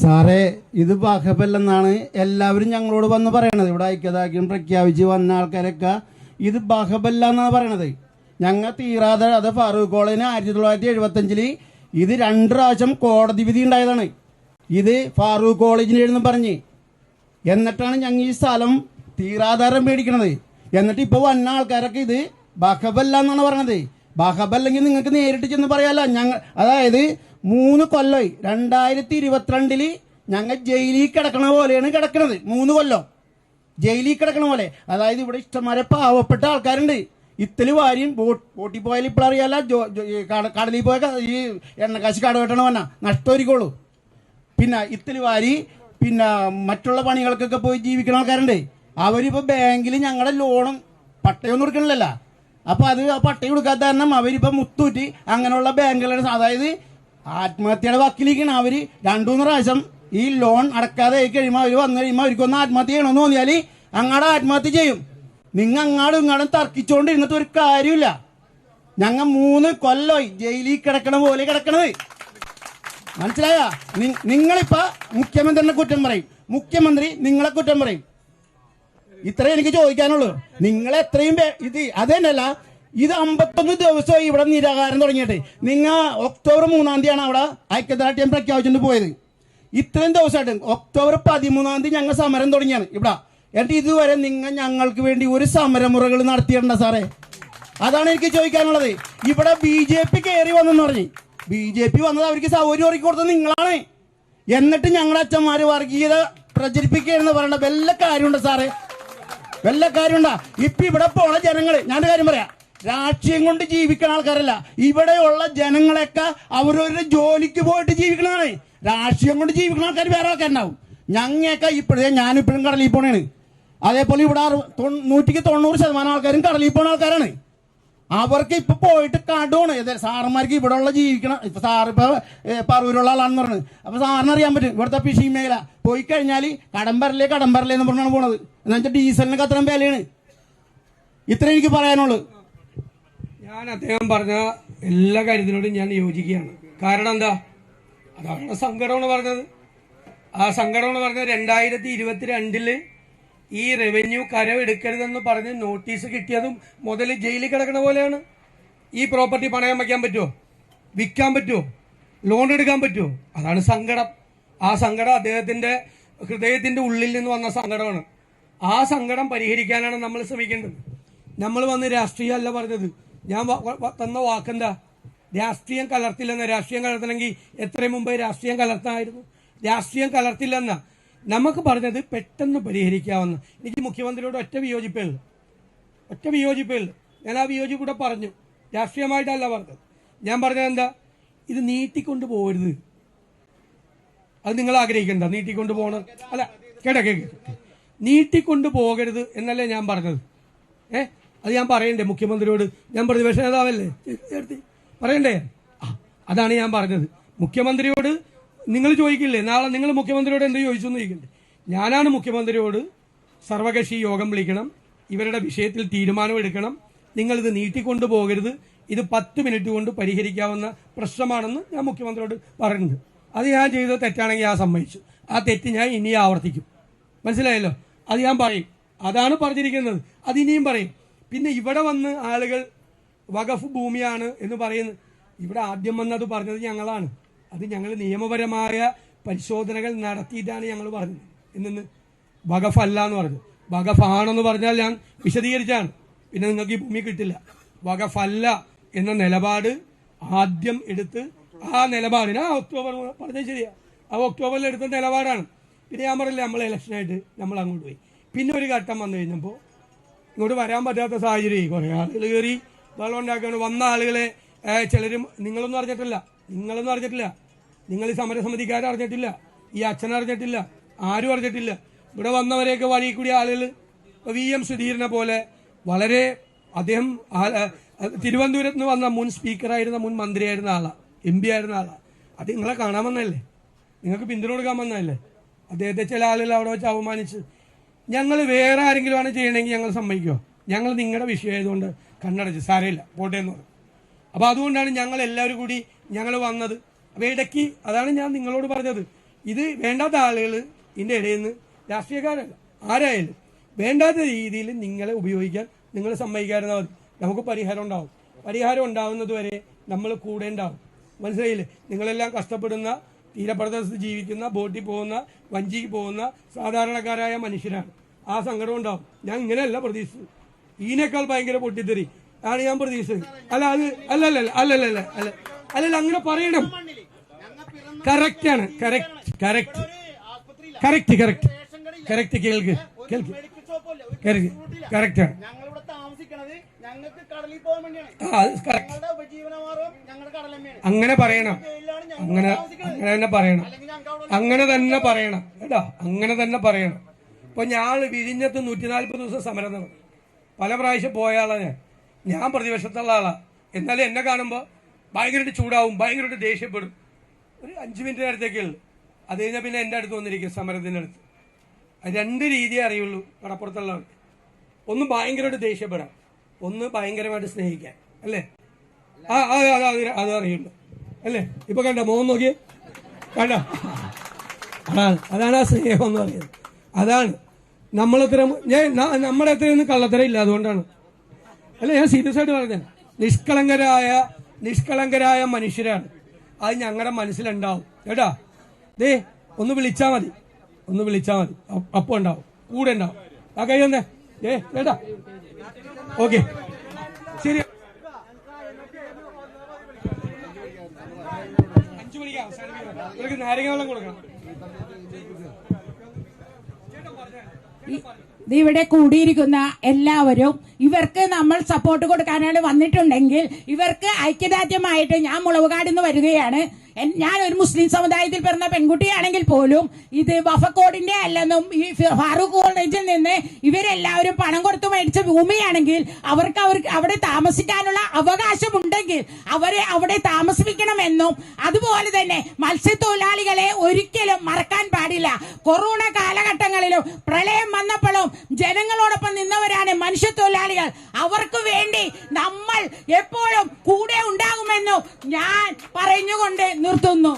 സാറേ, ഇത് ബാഹബല്ലെന്നാണ് എല്ലാവരും ഞങ്ങളോട് വന്ന് പറയണത്. ഇവിടെ ഐക്യദാർഢ്യം പ്രഖ്യാപിച്ച് വന്ന ആൾക്കാരൊക്കെ ഇത് ബാഹബല്ല എന്നാണ് പറയണത്. ഞങ്ങൾ തീരാതെ അത് ഫാറൂഖ് കോളേജിന് 1975 ഇത് 2 പ്രാവശ്യം കോടതി വിധി ഉണ്ടായതാണ്. ഇത് ഫാറൂഖ് കോളേജിന് പറഞ്ഞ് എന്നിട്ടാണ് ഞങ്ങൾ ഈ സ്ഥലം തീരാധാരം മേടിക്കണത്. എന്നിട്ട് ഇപ്പോൾ വന്ന ആൾക്കാരൊക്കെ ഇത് ബാഹബല്ല എന്നാണ് പറയണത്. ബാഹബല്ലെങ്കിൽ നിങ്ങൾക്ക് നേരിട്ട് ചെന്ന് പറയാമല്ലോ. അതായത് 3 കൊല്ലമായി 2022 ഞങ്ങൾ ജയിലിൽ കിടക്കണ പോലെയാണ് കിടക്കണത്. 3 കൊല്ലം ജയിലിൽ കിടക്കണ പോലെ. അതായത് ഇവിടെ ഇഷ്ടംമാരെ പാവപ്പെട്ട ആൾക്കാരുണ്ട്. ഇത്തല് വാരിയും ബോട്ടിൽ പോയാൽ ഇപ്പോൾ അറിയാല്ല, കടലിൽ പോയ ഈ എണ്ണക്കാശ് കടവെട്ടണ വന്ന നഷ്ടമൊരിക്കോളൂ. പിന്നെ ഇത്തല് വാരി പിന്നെ മറ്റുള്ള പണികൾക്കൊക്കെ പോയി ജീവിക്കുന്ന ആൾക്കാരുണ്ട്. അവരിപ്പോൾ ബാങ്കിൽ ഞങ്ങളുടെ ലോണും പട്ടയൊന്നും കൊടുക്കണില്ലല്ലോ. അപ്പോൾ അത് ആ പട്ടയം കൊടുക്കാത്ത കാരണം അവരിപ്പോൾ മുത്തൂറ്റി അങ്ങനെയുള്ള ബാങ്കുകളുടെ, അതായത് ആത്മഹത്യയുടെ വക്കിലേക്കാണ്. അവർ 2-3 പ്രാവശ്യം ഈ ലോൺ അടക്കാതെ കഴിയുമ്പോൾ അവർ വന്നു കഴിയുമ്പോൾ അവർക്കൊന്ന് ആത്മഹത്യ ചെയ്യണമെന്ന് തോന്നിയാൽ അങ്ങാടെ ആത്മഹത്യ ചെയ്യും. നിങ്ങൾ അങ്ങാടും ഇങ്ങാടും തർക്കിച്ചുകൊണ്ട് ഒരു കാര്യമില്ല. ഞങ്ങൾ 3 കൊല്ലമായി ജയിലിൽ കിടക്കണ പോലെ കിടക്കണത്. മനസ്സിലായ? നിങ്ങളിപ്പോൾ മുഖ്യമന്ത്രിനെ കുറ്റം പറയും, മുഖ്യമന്ത്രി നിങ്ങളെ കുറ്റം പറയും. ഇത്രേ എനിക്ക് ചോദിക്കാനുള്ളൂ. നിങ്ങളെ എത്രയും അത് തന്നെയല്ല, ഇത് 51 ദിവസമായി ഇവിടെ നിരാഹാരം തുടങ്ങിയിട്ട്. നിങ്ങൾ ഒക്ടോബർ 3-ാം തീയതിയാണ് അവിടെ ഐക്യദാർഢ്യം പ്രഖ്യാപിച്ചുകൊണ്ട് പോയത്. ഇത്രയും ദിവസമായിട്ട് ഒക്ടോബർ 13-ാം തീയതി ഞങ്ങൾ സമരം തുടങ്ങിയാണ് ഇവിടെ. എന്നിട്ട് ഇതുവരെ നിങ്ങൾ ഞങ്ങൾക്ക് വേണ്ടി ഒരു സമരമുറകൾ നടത്തിയിട്ടുണ്ട് സാറേ? അതാണ് എനിക്ക് ചോദിക്കാനുള്ളത്. ഇവിടെ BJP കയറി വന്നെന്ന് പറഞ്ഞ് BJP വന്നത് അവർക്ക് സൗകര്യം ഒരുക്കി കൊടുത്തത് നിങ്ങളാണ്. എന്നിട്ട് ഞങ്ങളുടെ അച്ഛന്മാർ വർഗീയത പ്രചരിപ്പിക്കുകയെന്ന് പറയേണ്ട വല്ല കാര്യമുണ്ടോ സാറേ? വല്ല കാര്യമുണ്ടാ? ഇപ്പൊ ഇവിടെ പോണ ജനങ്ങള്, ഞാനൊരു കാര്യം പറയാം, രാഷ്ട്രീയം കൊണ്ട് ജീവിക്കുന്ന ആൾക്കാരല്ല. ഇവിടെയുള്ള ജനങ്ങളൊക്കെ അവരവരുടെ ജോലിക്ക് പോയിട്ട് ജീവിക്കണതാണ്. രാഷ്ട്രീയം കൊണ്ട് ജീവിക്കുന്ന ആൾക്കാർ വേറെ ആൾക്കാരുണ്ടാവും. ഞങ്ങൾക്ക് ഞാനിപ്പോഴും കടലിൽ പോണേണ്. അതേപോലെ ഇവിടെ 190% ആൾക്കാരും കടലിൽ പോണ ആൾക്കാരാണ്. അവർക്ക് ഇപ്പൊ പോയിട്ട് കടമാണ്. സാറന്മാർക്ക് ഇവിടെ ഉള്ള ജീവിക്കണം. ഇപ്പൊ സാറിപ്പോ പറവൂരുള്ള ആളാണെന്ന് പറഞ്ഞു. അപ്പൊ സാറിന് അറിയാൻ പറ്റും ഇവിടുത്തെ ഫിഷിംഗ് മേഖല പോയി കഴിഞ്ഞാൽ കടം വരല്ലേ എന്ന് പറഞ്ഞാണ് പോണത്. എന്ന് വെച്ചാൽ ഡീസലിനൊക്കെ അത്രയും വിലയാണ്. ഇത്ര എനിക്ക് പറയാനുള്ളൂ. ഞാൻ അദ്ദേഹം പറഞ്ഞ എല്ലാ കാര്യത്തിനോടും ഞാൻ യോജിക്കുകയാണ്. കാരണം എന്താ, അതാണ് സങ്കടമാണ് പറഞ്ഞത്. ആ സങ്കടമാണ് പറഞ്ഞത് 2022 ഈ റവന്യൂ കരമെടുക്കരുതെന്ന് പറഞ്ഞ് നോട്ടീസ് കിട്ടിയതും മുതൽ ജയിലിൽ കിടക്കണ പോലെയാണ്. ഈ പ്രോപ്പർട്ടി പണയം വയ്ക്കാൻ പറ്റുമോ? വിൽക്കാൻ പറ്റുമോ? ലോൺ എടുക്കാൻ പറ്റുമോ? അതാണ് സങ്കടം. ആ സങ്കടം അദ്ദേഹത്തിന്റെ ഹൃദയത്തിന്റെ ഉള്ളിൽ നിന്ന് വന്ന സങ്കടമാണ്. ആ സങ്കടം പരിഹരിക്കാനാണ് നമ്മൾ ശ്രമിക്കേണ്ടത്. നമ്മൾ വന്ന് രാഷ്ട്രീയമല്ല പറഞ്ഞത്. ഞാൻ തന്ന വാക്കെന്താ? രാഷ്ട്രീയം കലർത്തില്ലെന്ന. രാഷ്ട്രീയം കലർത്തണമെങ്കിൽ എത്രയും മുമ്പ് രാഷ്ട്രീയം കലർത്തായിരുന്നു. രാഷ്ട്രീയം കലർത്തില്ലെന്ന നമുക്ക് പറഞ്ഞത് പെട്ടെന്ന് പരിഹരിക്കാവുന്ന. എനിക്ക് മുഖ്യമന്ത്രിയോട് ഒറ്റ വിയോജിപ്പേ ഉള്ളൂ. ഞാൻ ആ വിയോജിപ്പ് കൂടെ പറഞ്ഞു. രാഷ്ട്രീയമായിട്ടല്ല പറഞ്ഞത്. ഞാൻ പറഞ്ഞത് എന്താ, ഇത് നീട്ടിക്കൊണ്ടു പോകരുത്. അത് നിങ്ങൾ ആഗ്രഹിക്കണ്ട, നീട്ടിക്കൊണ്ടു പോകണം. അല്ല, കേട്ടോ, നീട്ടിക്കൊണ്ടു പോകരുത് എന്നല്ലേ ഞാൻ പറഞ്ഞത്. അത് ഞാൻ പറയണ്ടേ മുഖ്യമന്ത്രിയോട്? ഞാൻ പ്രതിപക്ഷ നേതാവല്ലേ, പറയണ്ടേ? അതാണ് ഞാൻ പറഞ്ഞത്. മുഖ്യമന്ത്രിയോട് നിങ്ങൾ ചോദിക്കില്ലേ, നാളെ നിങ്ങൾ മുഖ്യമന്ത്രിയോട് എന്ത് ചോദിച്ചു എന്ന് ചോദിക്കണ്ടേ? ഞാനാണ് മുഖ്യമന്ത്രിയോട് സർവകക്ഷി യോഗം വിളിക്കണം, ഇവരുടെ വിഷയത്തിൽ തീരുമാനമെടുക്കണം, നിങ്ങളിത് നീട്ടിക്കൊണ്ടു പോകരുത്, ഇത് 10 മിനിറ്റ് കൊണ്ട് പരിഹരിക്കാവുന്ന പ്രശ്നമാണെന്ന് ഞാൻ മുഖ്യമന്ത്രിയോട് പറയുന്നുണ്ട്. അത് ഞാൻ ചെയ്തത് തെറ്റാണെങ്കിൽ ഞാൻ സമ്മതിച്ചു. ആ തെറ്റ് ഞാൻ ഇനി ആവർത്തിക്കും. മനസ്സിലായല്ലോ? അത് ഞാൻ പറയും. അതാണ് പറഞ്ഞിരിക്കുന്നത്. അതിനിയും പറയും. പിന്നെ ഇവിടെ വന്ന് ആളുകൾ വഖഫ് ഭൂമിയാണ് എന്ന് പറയുന്നത്, ഇവിടെ ആദ്യം വന്നത് പറഞ്ഞത് ഞങ്ങളാണ്. അത് ഞങ്ങൾ നിയമപരമായ പരിശോധനകൾ നടത്തിയിട്ടാണ് ഞങ്ങൾ പറഞ്ഞത്. ഇന്ന് വഖഫ് അല്ല എന്ന് പറഞ്ഞത്. വഖഫ് ആണെന്ന് പറഞ്ഞാൽ ഞാൻ വിശദീകരിച്ചാണ്. പിന്നെ നിങ്ങൾക്ക് ഈ ഭൂമി കിട്ടില്ല. വഖഫ് അല്ല എന്ന നിലപാട് ആദ്യം എടുത്ത്, ആ നിലപാടിന് ഒക്ടോബർ പറഞ്ഞത് ശരിയാ, ആ ഒക്ടോബറിൽ എടുത്ത നിലപാടാണ്. പിന്നെ ഞാൻ പറയില്ല, നമ്മൾ ഇലക്ഷനായിട്ട് നമ്മൾ അങ്ങോട്ട് പോയി. പിന്നെ ഒരു ഘട്ടം വന്നു കഴിഞ്ഞപ്പോൾ ഇങ്ങോട്ട് വരാൻ പറ്റാത്ത സാഹചര്യം, കുറേ ആളുകൾ കയറി വെള്ളം ഉണ്ടാക്കുകയാണ്. വന്ന ആളുകളെ ചിലരും നിങ്ങളൊന്നും അറിഞ്ഞിട്ടില്ല. നിങ്ങൾ ഈ സമരസമിതിക്കാരും അറിഞ്ഞിട്ടില്ല, ഈ അച്ഛൻ അറിഞ്ഞിട്ടില്ല, ആരും അറിഞ്ഞിട്ടില്ല. ഇവിടെ വന്നവരെയൊക്കെ വഴി കൂടി ആളുകൾ, VM സുധീരനെ പോലെ വളരെ, അദ്ദേഹം തിരുവനന്തപുരത്ത് നിന്ന് വന്ന മുൻ സ്പീക്കറായിരുന്ന, മുൻ മന്ത്രിയായിരുന്ന ആളാണ്, MP ആയിരുന്ന ആളാണ്. അത് നിങ്ങളെ കാണാൻ വന്നതല്ലേ, നിങ്ങൾക്ക് പിന്തുണ കൊടുക്കാൻ വന്നതല്ലേ. അദ്ദേഹത്തെ ചില ആളുകൾ അവിടെ വെച്ച് അവമാനിച്ച്, ഞങ്ങൾ വേറെ ആരെങ്കിലും ആണ് ചെയ്യണമെങ്കിൽ ഞങ്ങൾ സമ്മതിക്കുമോ? ഞങ്ങൾ നിങ്ങളുടെ വിഷയമായതുകൊണ്ട് കണ്ണടച്ച് സാരമില്ല പോട്ടെ എന്ന് പറഞ്ഞു. അപ്പോൾ അതുകൊണ്ടാണ് ഞങ്ങൾ എല്ലാവരും കൂടി ഞങ്ങൾ വന്നത്. അപ്പോൾ ഇടയ്ക്ക് അതാണ് ഞാൻ നിങ്ങളോട് പറഞ്ഞത്, ഇത് വേണ്ടാത്ത ആളുകൾ ഇതിൻ്റെ ഇടയിൽ നിന്ന് രാഷ്ട്രീയക്കാരല്ല ആരായാലും വേണ്ടാത്ത രീതിയിൽ നിങ്ങളെ ഉപയോഗിക്കാൻ നിങ്ങൾ സമ്മതിക്കാതിരുന്നാൽ മതി. നമുക്ക് പരിഹാരം ഉണ്ടാവും. പരിഹാരം ഉണ്ടാവുന്നത് വരെ നമ്മൾ കൂടെ ഉണ്ടാവും. മനസ്സിലായില്ലേ? നിങ്ങളെല്ലാം കഷ്ടപ്പെടുന്ന തീരപ്രദേശത്ത് ജീവിക്കുന്ന ബോട്ടിൽ പോകുന്ന വഞ്ചിക്ക് പോകുന്ന സാധാരണക്കാരായ മനുഷ്യരാണ്. ആ സങ്കടം ഉണ്ടാവും. ഞാൻ ഇങ്ങനെയല്ല പ്രതീക്ഷിച്ചത്. ഇതിനേക്കാൾ ഭയങ്കര പൊട്ടിത്തെറി ആണ് ഞാൻ പ്രതീക്ഷിച്ചത്. അല്ല അത് അല്ലല്ല അങ്ങനെ പറയണം. കറക്റ്റാണ്. കറക്റ്റ് കേൾക്ക് കറക്റ്റാണ്. അങ്ങനെ പറയണം. അങ്ങനെ തന്നെ പറയണം കേട്ടോ. അങ്ങനെ തന്നെ പറയണം. ഇപ്പൊ ഞാൻ വിഴിഞ്ഞത്ത് 140 ദിവസം സമരം നടന്നു. പല പ്രാവശ്യം പോയ ആളാണ് ഞാൻ പ്രതിപക്ഷത്തുള്ള ആളാ. എന്നാലും എന്നെ കാണുമ്പോൾ ഭയങ്കരമായിട്ട് ചൂടാവും, ഭയങ്കരമായിട്ട് ദേഷ്യപ്പെടും. ഒരു 5 മിനിറ്റ് നേരത്തേക്കേ ഉള്ളൂ. അത് കഴിഞ്ഞാൽ പിന്നെ എൻ്റെ അടുത്ത് വന്നിരിക്കും സമരത്തിൻ്റെ അടുത്ത്. 2 രീതിയേ അറിയുള്ളൂ കടപ്പുറത്തുള്ളവർക്ക്. ഒന്ന് ഭയങ്കരമായിട്ട് ദേഷ്യപ്പെടാം, ഒന്ന് ഭയങ്കരമായിട്ട് സ്നേഹിക്കാൻ. അല്ലേ? അത് അറിയുള്ളൂ. അല്ലേ? ഇപ്പൊ കണ്ട മോൻ നോക്കിയേ, കണ്ട അതാണ് ആ സ്നേഹം എന്ന് പറയുന്നത്. അതാണ് നമ്മുടെ അത്രയൊന്നും കള്ളത്തരം ഇല്ല. അതുകൊണ്ടാണ്. അല്ല, ഞാൻ സീരിയസ് ആയിട്ട് പറഞ്ഞ നിഷ്കളങ്കരായ മനുഷ്യരാണ്. അത് ഞങ്ങളുടെ മനസ്സിലുണ്ടാവും കേട്ടാ. ദേ ഒന്ന് വിളിച്ചാൽ മതി, അപ്പം ഉണ്ടാവും, കൂടെ ഉണ്ടാവും. ആ കൈ തന്നെ കേട്ടാ. ഓക്കെ, ശരി. 5 മണിക്ക് അവസാനിപ്പിക്കണം. ഇവർക്ക് നാരങ്ങ വെള്ളം കൊടുക്കണം. ഇവിടെ കൂടിയിരിക്കുന്ന എല്ലാവരും ഇവർക്ക് നമ്മൾ സപ്പോർട്ട് കൊടുക്കാനാണ് വന്നിട്ടുണ്ടെങ്കിൽ ഇവർക്ക് ഐക്യദാർഢ്യമായിട്ട് ഞാൻ മുളവുകാട് നിന്ന് വരികയാണ്. ഞാൻ ഒരു മുസ്ലിം സമുദായത്തിൽ പിറന്ന പെൺകുട്ടിയാണെങ്കിൽ പോലും ഇത് വഫക്കോടിന്റെ അല്ലെന്നും ഈ ഫാറൂഖ് കോളേജിൽ നിന്ന് ഇവരെല്ലാവരും പണം കൊടുത്തു മേടിച്ച ഭൂമിയാണെങ്കിൽ അവർക്ക് അവിടെ താമസിക്കാനുള്ള അവകാശമുണ്ടെങ്കിൽ അവരെ അവിടെ താമസിപ്പിക്കണമെന്നും അതുപോലെ തന്നെ മത്സ്യത്തൊഴിലാളികളെ ഒരിക്കലും മറക്കാൻ പാടില്ല. കൊറോണ കാലഘട്ടങ്ങളിലും പ്രളയം വന്നപ്പോഴും ജനങ്ങളോടൊപ്പം നിന്നവരാണ് മനുഷ്യത്തൊഴിലാളികൾ. അവർക്ക് വേണ്ടി നമ്മൾ എപ്പോഴും കൂടെ ഉണ്ടാകുമെന്നും ഞാൻ പറഞ്ഞുകൊണ്ട് നിർത്തുന്നു.